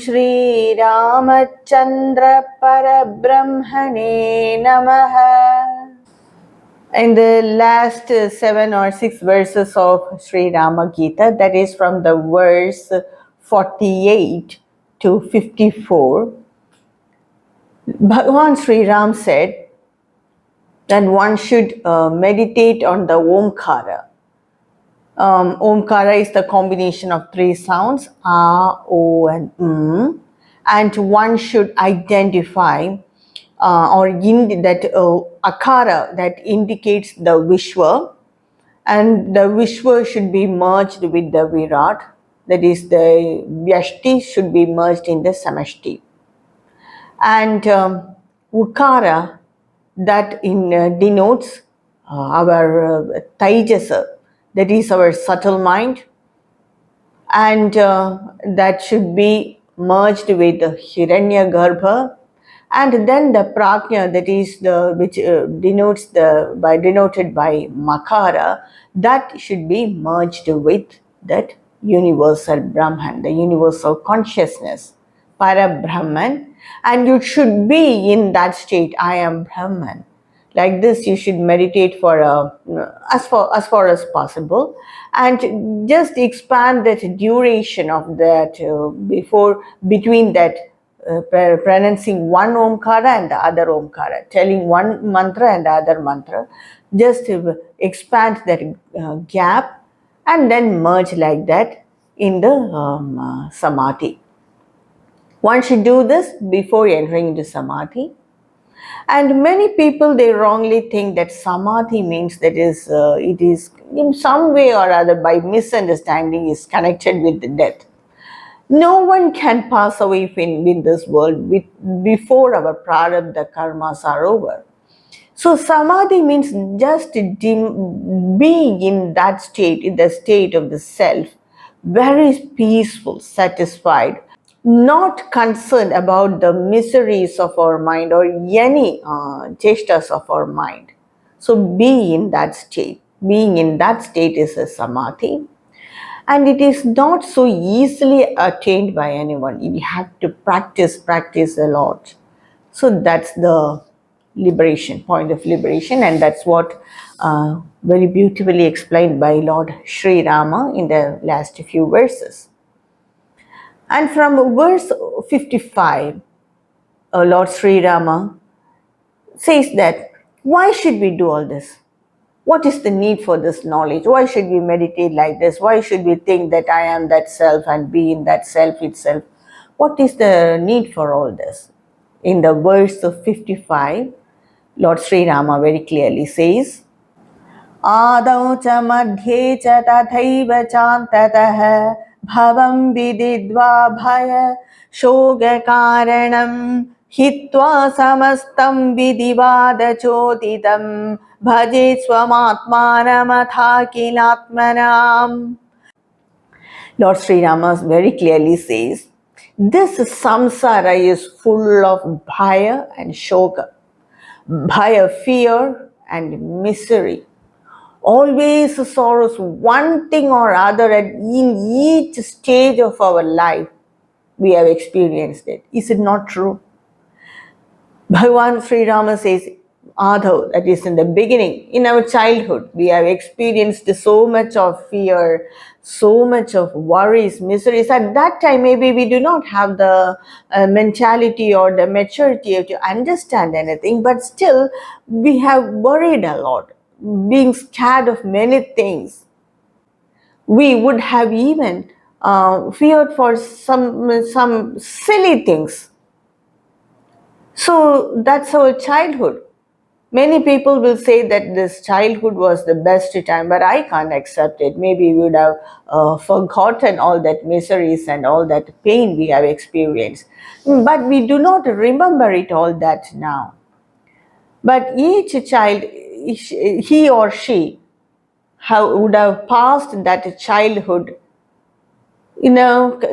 Sri Ramachandra Parabrahmane Namaha. In the last 7 or 6 verses of Sri Rama Gita, that is from the verse 48 to 54, Bhagavan Sri Ram said that one should meditate on the Omkara. Omkara is the combination of 3 sounds, A, O and and one should identify that akara that indicates the Vishwa, and the Vishwa should be merged with the Virat, that is the Vyashti should be merged in the Samashti. And Ukara that denotes our Taijasa, that is our subtle mind, and that should be merged with the Hiranyagarbha. And then the prajna, that is which denoted by makara, that should be merged with that universal Brahman, the universal consciousness, Parabrahman, and you should be in that state. I am Brahman. Like this, you should meditate for as far as possible, and just expand that duration of that between that. Pronouncing one Omkara and the other Omkara, telling one mantra and the other mantra, just expand that gap and then merge like that in the Samadhi. One should do this before entering into Samadhi. And many people, they wrongly think that Samadhi means that it is in some way or other, by misunderstanding, is connected with the death. No one can pass away in this world before our prarabdha karmas are over. So Samadhi means just being in that state, in the state of the self, very peaceful, satisfied, not concerned about the miseries of our mind or any cheshtas of our mind. So be in that state. Being in that state is a Samadhi. And it is not so easily attained by anyone. You have to practice a lot. So that's the liberation, point of liberation, and that's what very beautifully explained by Lord Sri Rama in the last few verses. And from verse 55, Lord Sri Rama says that, why should we do all this? What is the need for this knowledge? Why should we meditate like this? Why should we think that I am that self and be in that self itself? What is the need for all this? In the verse of 55, Lord Sri Rama very clearly says, Adau cha madhye cha tathaiva chantatah bhavam vididva bhaya shoga karanam hitva samastam vidivada chodidam bhaje swamatmanam atha kilatmanam. Lord Sri Rama very clearly says, this samsara is full of bhaya and shoga. Bhaya, fear, and misery. Always sorrows, one thing or other, and in each stage of our life, we have experienced it. Is it not true? Bhagavan Sri Rama says, Adho, that is in the beginning, in our childhood, we have experienced so much of fear, so much of worries, miseries. At that time, maybe we do not have the mentality or the maturity to understand anything, but still we have worried a lot, being scared of many things. We would have even feared for some silly things. So that's our childhood. Many people will say that this childhood was the best time, but I can't accept it. Maybe we would have forgotten all that miseries and all that pain we have experienced. But we do not remember it all that now. But each child, he or she, would have passed that childhood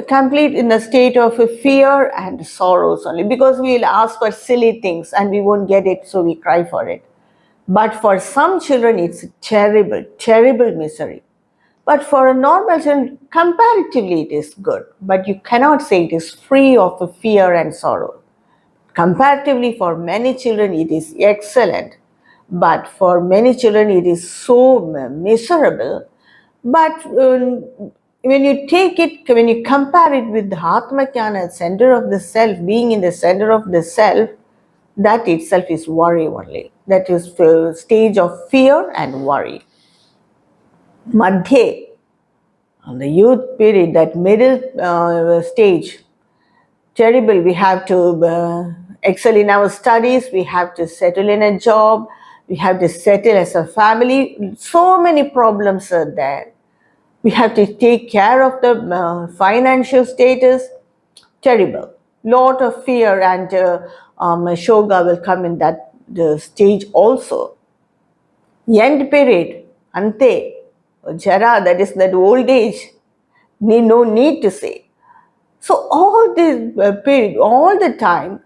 complete in a state of fear and sorrows only, because we will ask for silly things and we won't get it, so we cry for it. But for some children, it's terrible, terrible misery. But for a normal child, comparatively it is good. But you cannot say it is free of the fear and sorrow. Comparatively, for many children, it is excellent. But for many children, it is so miserable. But when you take it, when you compare it with the Atma Jnana, center of the self, being in the center of the self, that itself is worry only. That is the stage of fear and worry. Madhye, on the youth period, that middle stage, terrible. We have to excel in our studies, we have to settle in a job, we have to settle as a family. So many problems are there. We have to take care of the financial status. Terrible. Lot of fear and shoga will come in that stage also. End period, ante, jara, that is that old age. No need to say. So all this period, all the time,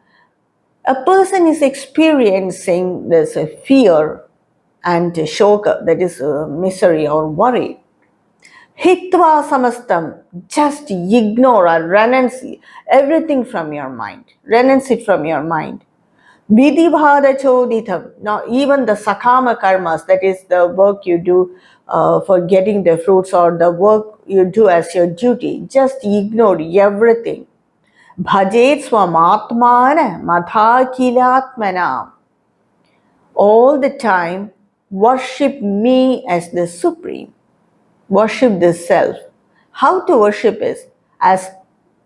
a person is experiencing this fear and shoka, that is misery or worry. Hitva samastam, just ignore or renounce everything from your mind. Renounce it from your mind. Vidibhada choditam. Now, even the sakama karmas, that is the work you do for getting the fruits or the work you do as your duty, just ignore everything. Bhajet swamatmana madhakilatmana. All the time, worship me as the supreme. Worship the self. How to worship is as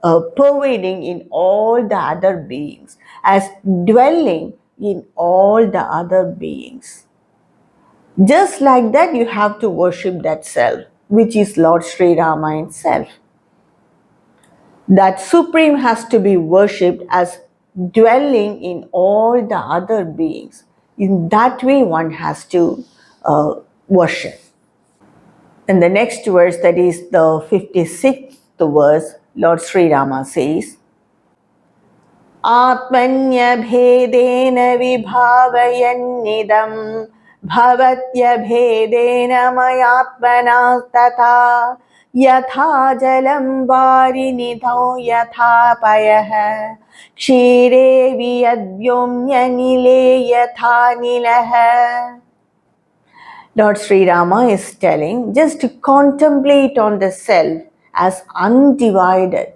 pervading in all the other beings, as dwelling in all the other beings. Just like that, you have to worship that self, which is Lord Sri Rama himself. That supreme has to be worshipped as dwelling in all the other beings. In that way, one has to worship. In the next verse, that is the 56th verse, Lord Sri Rama says, आत्मन्यभेदेन विभावयन्निदं भवत्यभेदेन मयात्मना तथा यथा जलं वारिनिधौ यथा पयः क्षीरे वियद्व्योम्यनिले यथा निलः. Lord Sri Rama is telling just to contemplate on the self as undivided.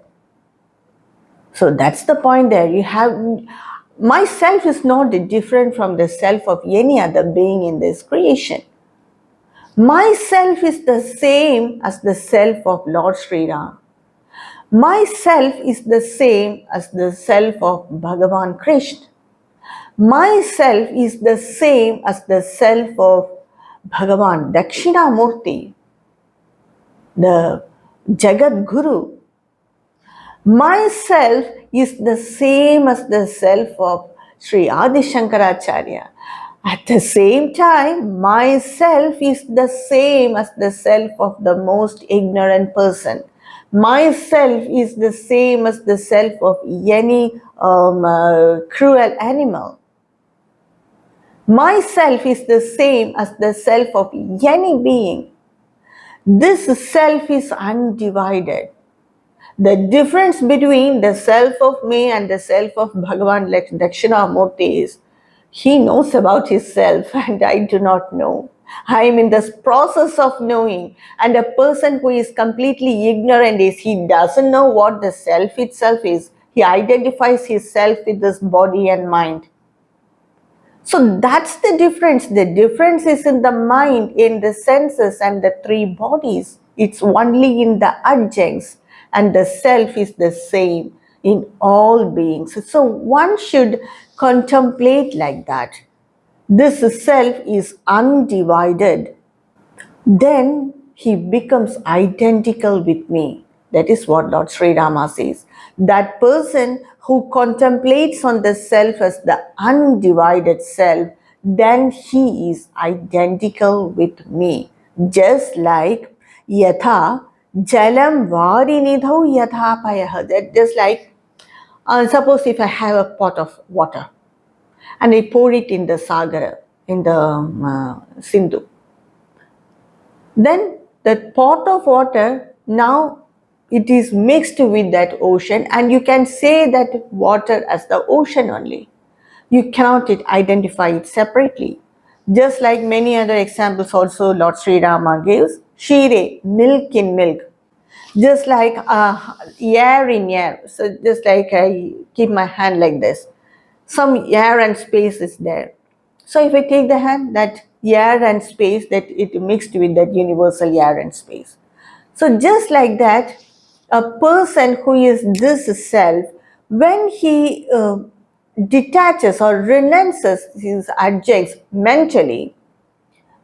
So that's the point there. You have, myself is not different from the self of any other being in this creation. Myself is the same as the self of Lord Sri Rama. Myself is the same as the self of Bhagavan Krishna. Myself is the same as the self of Bhagavan Dakshinamurti, the Jagat Guru. Myself is the same as the self of Sri Adi Shankaracharya. At the same time, myself is the same as the self of the most ignorant person. Myself is the same as the self of any cruel animal. Myself is the same as the self of any being. This self is undivided. The difference between the self of me and the self of Bhagavan Dakshinamurti is he knows about his self and I do not know. I am in this process of knowing, and a person who is completely ignorant is he doesn't know what the self itself is. He identifies his self with this body and mind. So that's the difference. The difference is in the mind, in the senses and the three bodies. It's only in the adjuncts, and the self is the same in all beings. So one should contemplate like that. This self is undivided. Then he becomes identical with me. That is what Lord Sri Rama says. That person who contemplates on the self as the undivided self, then he is identical with me. Just like yatha jalam varinidhau yatha payaha. That just like, suppose if I have a pot of water and I pour it in the Sagara, in the Sindhu. Then that pot of water, now it is mixed with that ocean, and you can say that water as the ocean only. You cannot identify it separately. Just like many other examples also Lord Sri Rama gives, Shire, milk in milk. Just like air in air. So just like I keep my hand like this. Some air and space is there. So if I take the hand, that air and space, that it mixed with that universal air and space. So just like that, a person who is this self, when he detaches or renounces his adjuncts mentally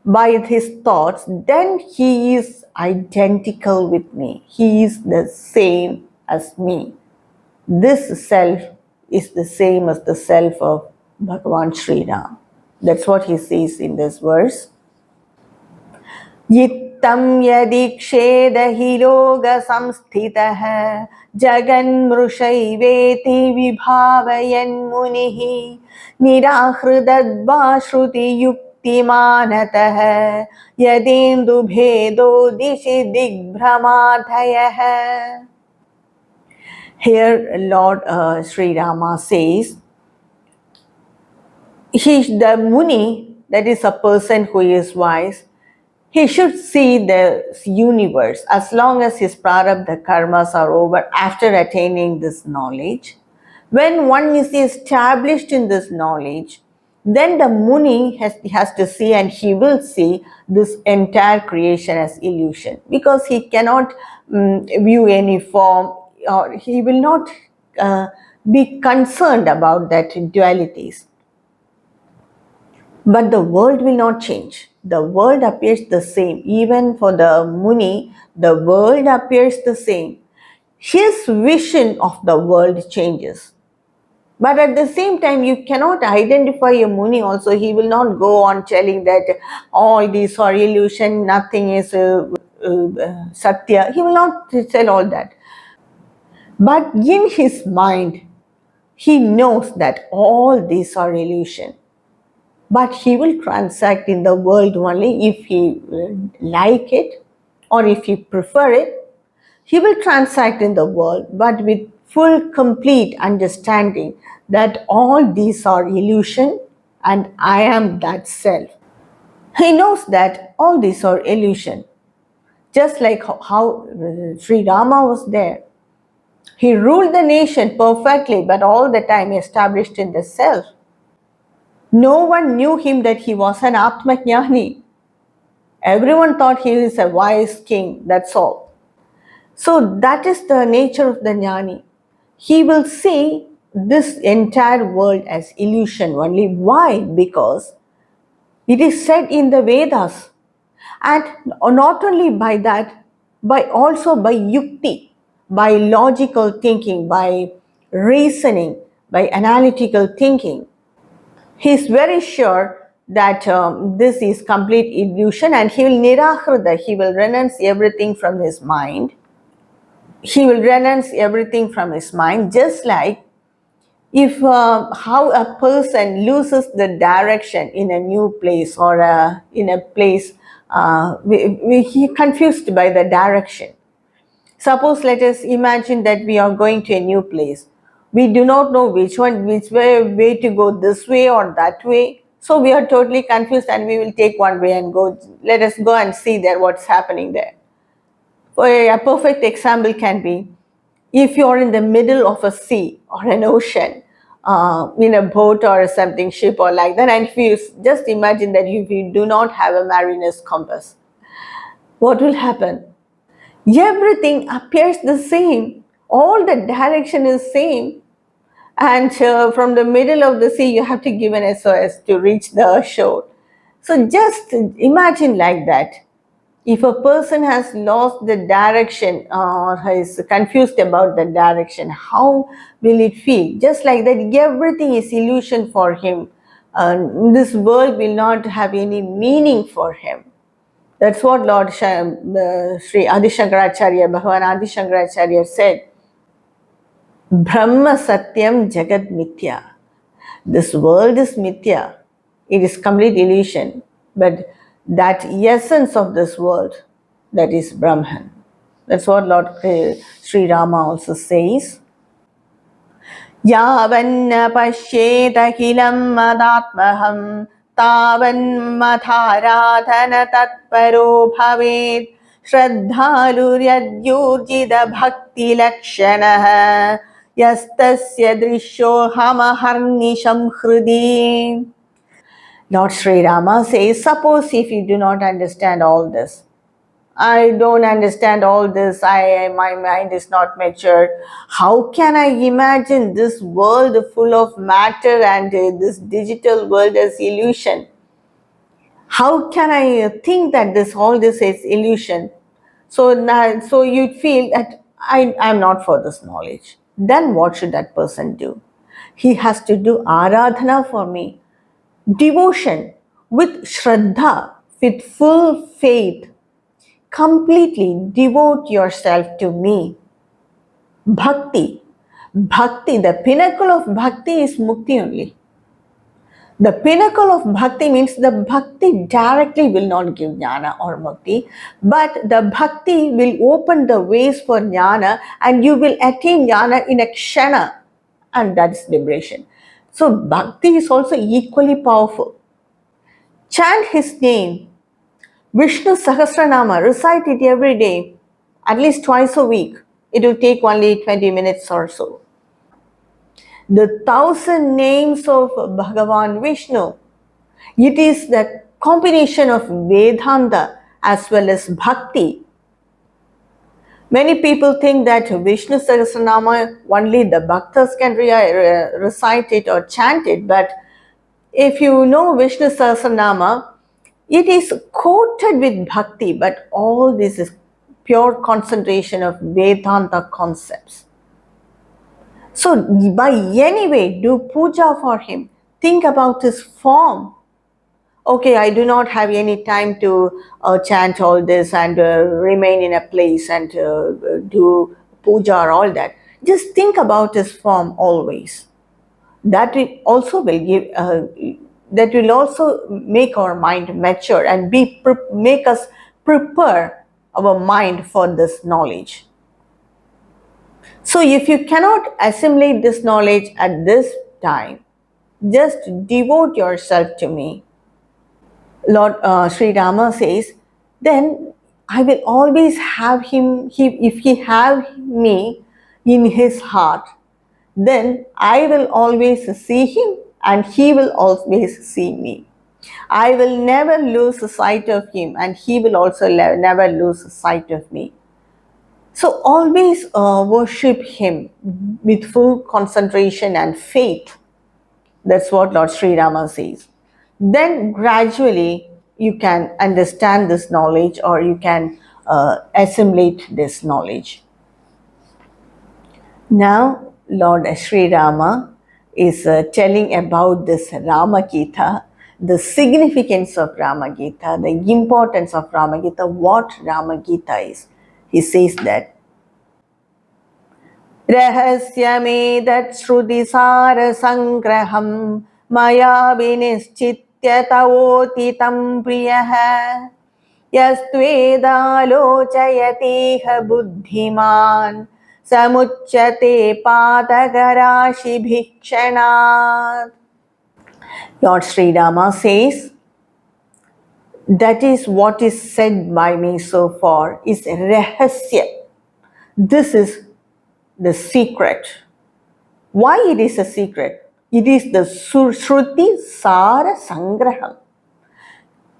by his thoughts, then he is identical with me. He is the same as me. This self is the same as the self of Bhagavan Sri Ram. That's what he says in this verse. Yittam yadiksheda hiroga samsthitah jaganmrushayveti vibhavayan munihi nirahridadva shruti yuktimanatah yadendu bhedo dishi digbhramadhayah. Here Lord Sri Rama says, the Muni, that is a person who is wise, he should see the universe as long as his prarabdha karmas are over after attaining this knowledge. When one is established in this knowledge, then the Muni has to see, and he will see this entire creation as illusion, because he cannot view any form, or he will not be concerned about that dualities. But the world will not change. The world appears the same. Even for the Muni, the world appears the same. His vision of the world changes. But at the same time, you cannot identify a Muni also. He will not go on telling that all these are illusion, nothing is Satya. He will not tell all that. But in his mind, he knows that all these are illusion. But he will transact in the world only if he like it or if he prefer it. He will transact in the world, but with full complete understanding that all these are illusion and I am that self. He knows that all these are illusion. Just like how Sri Rama was there. He ruled the nation perfectly, but all the time established in the self. No one knew him that he was an Atmajnani. Everyone thought he is a wise king, that's all. So that is the nature of the Jnani. He will see this entire world as illusion only. Why? Because it is said in the Vedas. And not only by that, but also by yukti, by logical thinking, by reasoning, by analytical thinking. He is very sure that this is complete illusion, and he will nirahrida, he will renounce everything from his mind. He will renounce everything from his mind, just like if how a person loses the direction in a new place, or in a place he confused by the direction. Suppose let us imagine that we are going to a new place. We do not know which way to go, this way or that way. So we are totally confused, and we will take one way and go. Let us go and see there what's happening there. A perfect example can be if you are in the middle of a sea or an ocean, in a boat or something, ship or like that, and if you just imagine that if you do not have a mariner's compass, what will happen? Everything appears the same. All the direction is same. And from the middle of the sea, you have to give an SOS to reach the shore. So just imagine like that. If a person has lost the direction or is confused about the direction, how will it feel? Just like that, everything is illusion for him. This world will not have any meaning for him. That's what Lord Sri Adi Shankaracharya, Bhagavan Adi Shankaracharya said. Brahma Satyam Jagat Mithya. This world is Mithya. It is complete illusion. But that essence of this world, that is Brahman. That's what Lord Sri Rama also says. Yavanna pashyetakilam madatmaham tavanmatharadhana tatparo bhavet shraddhaluryadyurjida bhakti lakshanah yastasya drishohamaharnisham hridi. Lord Sri Rama says, suppose if you do not understand all this, I don't understand all this. My mind is not mature. How can I imagine this world full of matter and this digital world as illusion? How can I think that all this is illusion? So now, so you feel that I'm not for this knowledge. Then what should that person do? He has to do aradhana for me, devotion with shraddha, with full faith. Completely devote yourself to me. Bhakti. Bhakti, the pinnacle of bhakti is mukti only. The pinnacle of bhakti means the bhakti directly will not give jnana or mukti, but the bhakti will open the ways for jnana and you will attain jnana in a kshana, and that's liberation. So bhakti is also equally powerful. Chant his name, Vishnu Sahasranama, recite it every day, at least twice a week. It will take only 20 minutes or so. The 1,000 names of Bhagavan Vishnu, it is the combination of Vedanta as well as Bhakti. Many people think that Vishnu Sahasranama, only the Bhaktas can recite it or chant it, but if you know Vishnu Sahasranama, it is coated with bhakti, but all this is pure concentration of Vedanta concepts. So, by any way, do puja for him. Think about his form. Okay, I do not have any time to chant all this and remain in a place and do puja or all that. Just think about his form always. That also will give that will also make our mind mature and make us prepare our mind for this knowledge. So if you cannot assimilate this knowledge at this time, just devote yourself to me. Lord Sri Rama says, then I will always have him, if he have me in his heart, then I will always see him and he will always see me. I will never lose sight of him and he will also never lose sight of me. So always worship him with full concentration and faith. That's what Lord Sri Rama says. Then gradually you can understand this knowledge or you can assimilate this knowledge. Now, Lord Sri Rama is telling about this Rama Gita, the significance of Rama Gita, the importance of Rama Gita, what Rama Gita is. He says that Rahasyame Shrutisara Sangraham Maya Vinischitya Tavotitam Priyaha यस्त्वेदालोचयतीह बुद्धिमान् समुच्यते पातकराशिभिः क्षणात्. Lord Sri Rama says, that is what is said by me so far is rahasya. This is the secret. Why it is a secret? It is the Shruti Sara Sangraham.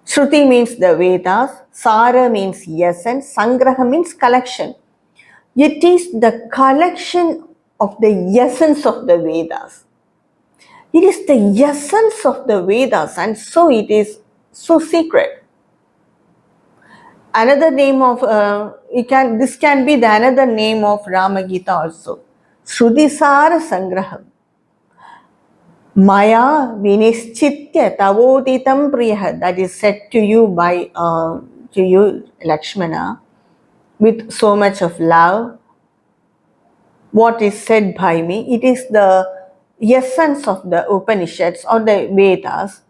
Shruti means the Vedas, Sara means essence, Sangraha means collection. It is the collection of the essence of the Vedas. It is the essence of the Vedas and so it is so secret. Another name of, this can be the another name of Rama Gita also. Shruti Sara Sangraham. Maya Vinischitya Tavoditam Priya, that is said to you by to you, Lakshmana, with so much of love. What is said by me, it is the essence of the Upanishads or the Vedas.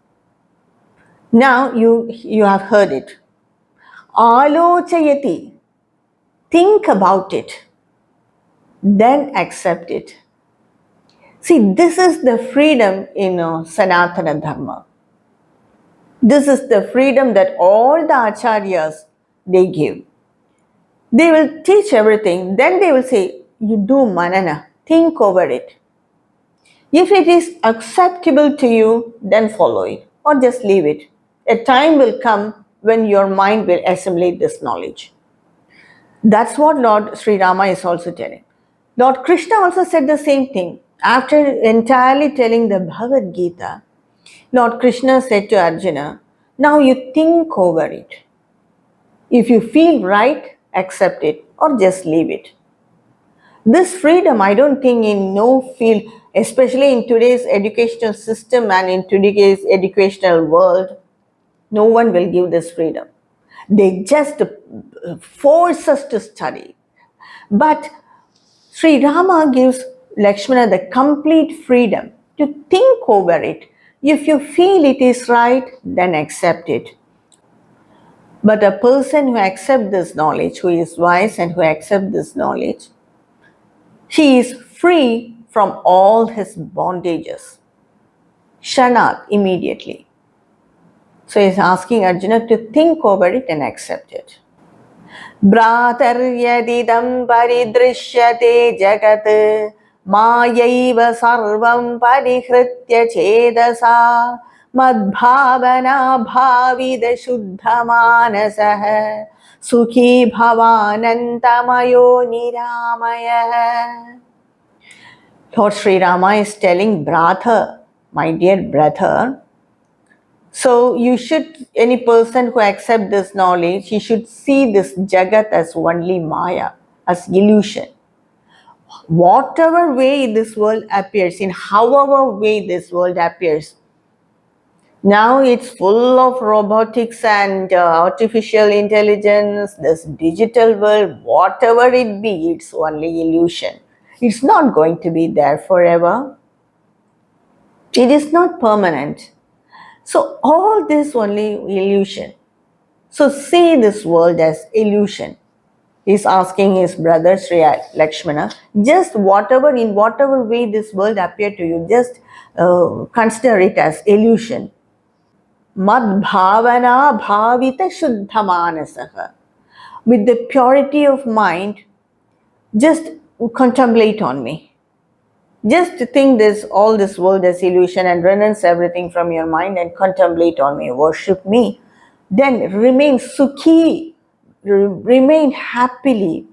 Now you have heard it. Alochayati. Think about it, then accept it. See, this is the freedom in Sanatana Dharma. This is the freedom that all the acharyas they give. They will teach everything, then they will say, you do manana, think over it. If it is acceptable to you, then follow it or just leave it. A time will come when your mind will assimilate this knowledge. That's what Lord Sri Rama is also telling. Lord Krishna also said the same thing. After entirely telling the Bhagavad Gita, Lord Krishna said to Arjuna, now you think over it. If you feel right, accept it or just leave it. This freedom, I don't think in no field, especially in today's educational system and in today's educational world, no one will give this freedom. They just force us to study. But Sri Rama gives Lakshmana the complete freedom to think over it. If you feel it is right, then accept it. But a person who accepts this knowledge, who is wise and who accepts this knowledge, he is free from all his bondages. Shanat immediately. So he is asking Arjuna to think over it and accept it. भ्रातर्यदिदं परिदृश्यते जगत् मायैव सर्वं परिहृत्य चेदसा मद्भावना भाविदशुद्धमानसः सुखी भवानन्तमयो निरामयः. Lord Sri Rama is telling brother, my dear brother, so you should, any person who accepts this knowledge, he should see this Jagat as only Maya, as illusion. Whatever way this world appears, in however way this world appears, now it's full of robotics and artificial intelligence, this digital world, whatever it be, it's only illusion. It's not going to be there forever. It is not permanent. So all this only illusion. So see this world as illusion. He's asking his brother Sri Lakshmana, just whatever, in whatever way this world appear to you, just consider it as illusion. Mad bhavana bhavita shuddha manasaha. With the purity of mind, just contemplate on me. Just think this, all this world as illusion and renounce everything from your mind and contemplate on me, worship me. Then remain sukhi, remain happily.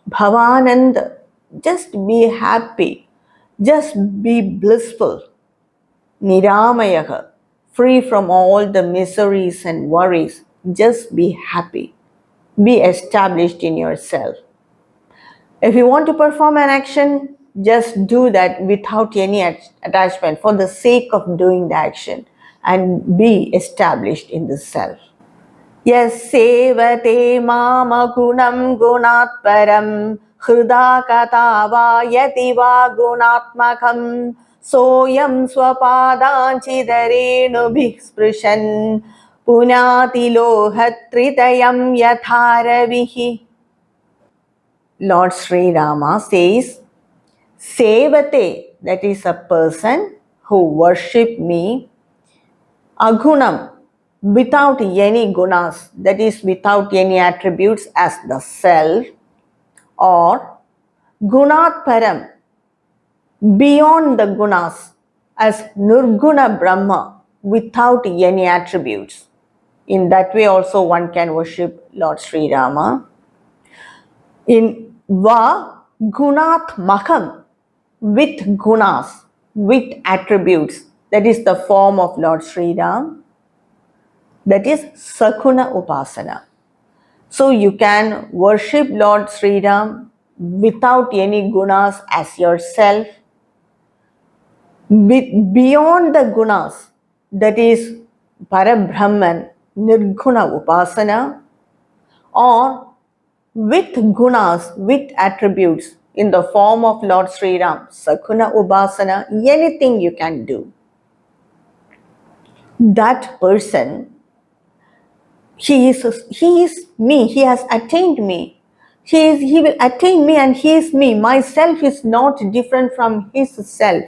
Bhavananda, just be happy, just be blissful. Niramayaha, free from all the miseries and worries, just be happy. Be established in yourself. If you want to perform an action, just do that without any attachment for the sake of doing the action and be established in the self. Yes, sevate mama gunam gunatparam hruda katava yati va gunatmakam soyam swapadanchidarenu bhiksprishan punati lohatritayam yatharavihi. Lord Sri Rama says, Sevate, that is a person who worship me, agunam, without any gunas, that is without any attributes as the self, or gunat param, beyond the gunas, as nirguna Brahma, without any attributes. In that way also one can worship Lord Sri Rama. In va gunat makam, with gunas, with attributes, that is the form of Lord Sri Ram, that is Sakuna Upasana. So you can worship Lord Sri Ram without any gunas as yourself, beyond the gunas, that is Parabrahman, Nirguna Upasana, or with gunas, with attributes in the form of Lord Sri Ram, Sakuna Upasana, anything you can do. That person He is me. He has attained me. He will attain me, and he is me. Myself is not different from his self.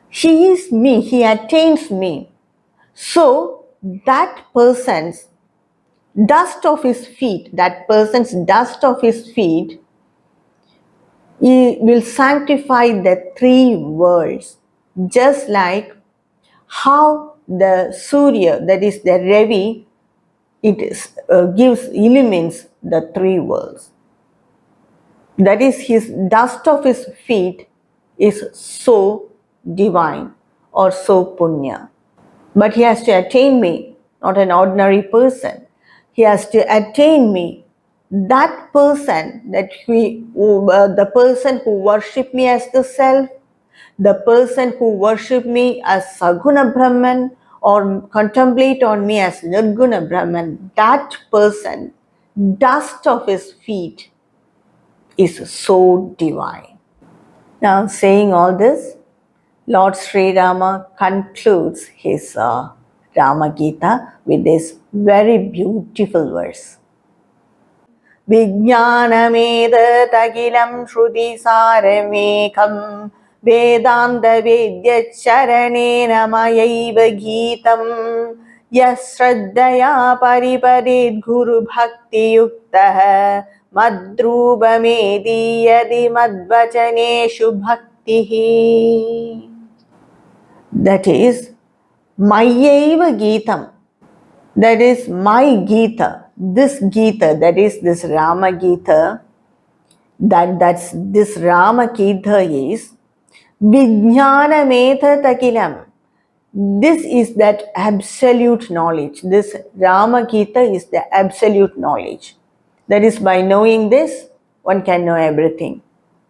He is me. He attains me. So that person's dust of his feet, he will sanctify the three worlds, just like how the Surya, that is the Ravi, illumines the three worlds. That is, his dust of his feet is so divine or so punya. But he has to attain me, not an ordinary person. He has to attain me. That person, the person who worship me as the self, the person who worship me as Saguna Brahman or contemplate on me as Nirguna Brahman, that person, dust of his feet is so divine. Now, saying all this, Lord Sri Rama concludes his Rama Gita with this very beautiful verse. Vijnanamedagilam Shruti Saramekam Vedanta Vedya Charanena Mayaiva Geetam Yasraddhaya Pariparid Guru Bhakti Yuktaha Madrubamedi Yadi Madvachaneshu Bhaktihi. That is, Mayaiva Geetam. That is my Gita. This Gita, that is this Rama Gita, that's this Rama Gita is Vijnana Metha Takilam. This is that absolute knowledge. This Rama Gita is the absolute knowledge. That is, by knowing this, one can know everything.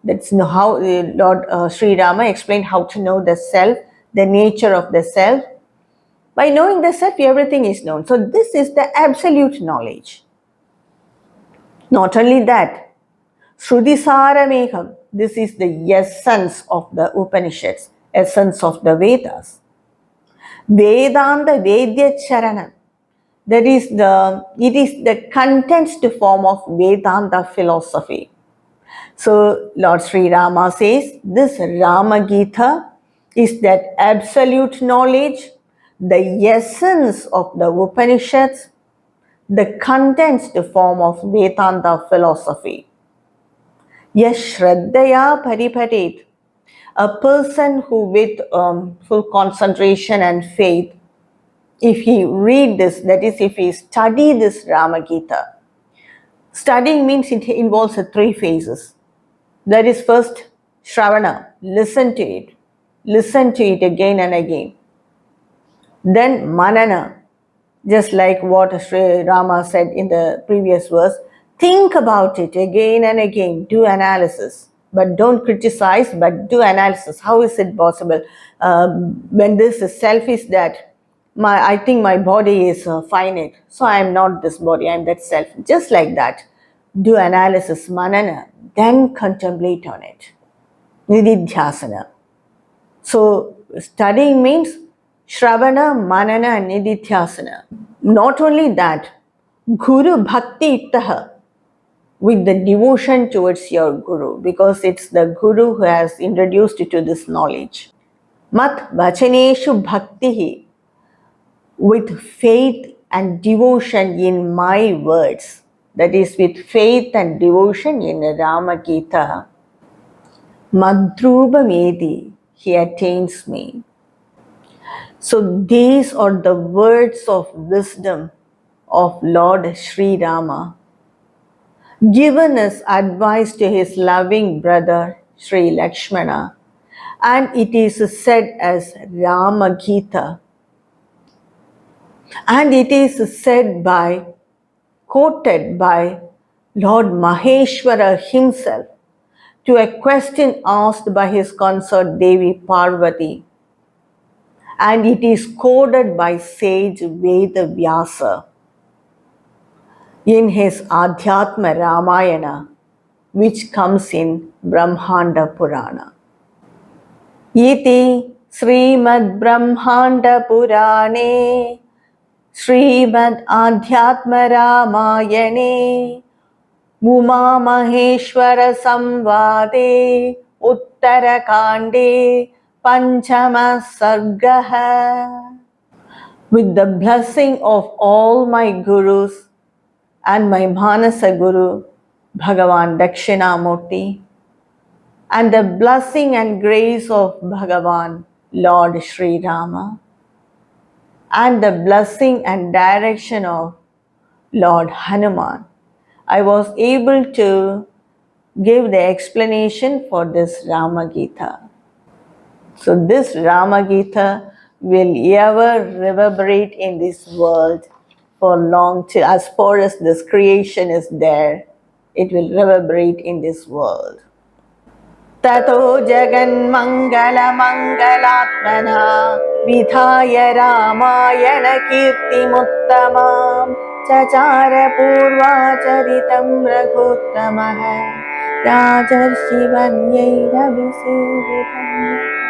That's how Lord Sri Rama explained how to know the self, the nature of the self. By knowing the self, everything is known. So this is the absolute knowledge. Not only that, Shrudisaramekam, this is the essence of the Upanishads, essence of the Vedas. Vedanta Vedya Charanam, it is the condensed form of Vedanta philosophy. So Lord Sri Rama says, this Rama Gita is that absolute knowledge, the essence of the Upanishads, the condensed form of Vedanta philosophy. Yashraddhaya pariparet, a person who with full concentration and faith, if he read this, that is, if he study this Rama Gita, studying means it involves three phases. That is, first, Shravana, listen to it again and again. Then Manana, just like what Sri Rama said in the previous verse, think about it again and again, do analysis, but don't criticize, but do analysis. How is it possible? When this self is that, I think my body is finite, so I am not this body, I am that self. Just like that, do analysis, manana, then contemplate on it. Nididhyasana. So studying means Shravana, Manana and Nididhyasana. Not only that, Guru Bhakti Ittaha, with the devotion towards your Guru, because it's the Guru who has introduced you to this knowledge. Mat Vachaneshu Bhaktihi, with faith and devotion in my words. That is, with faith and devotion in Rama Gita. Madhrubamedi, he attains me. So these are the words of wisdom of Lord Sri Rama, given as advice to his loving brother Sri Lakshmana, and it is said as Rama Gita, and it is said quoted by Lord Maheshwara himself to a question asked by his consort Devi Parvati, and it is quoted by sage Veda Vyasa in his Adhyatma Ramayana, which comes in Brahmanda Purana. Iti Srimad Brahmanda Purane Srimad Adhyatma Ramayane Uma Maheshwara Samvade Uttarakande Panchama Sargaha. With the blessing of all my gurus and my Manasa Guru, Bhagavan Dakshinamurti, and the blessing and grace of Bhagavan, Lord Sri Rama, and the blessing and direction of Lord Hanuman, I was able to give the explanation for this Rama Gita. So this Rama Gita will ever reverberate in this world for long till as far as this creation is there, it will reverberate in this world. Tato Jaganmangala Vidhaya Ramayana Kirtimuttamam Chachara Purvacharitam Raghuttamah Rajarshivanyairavisivitam.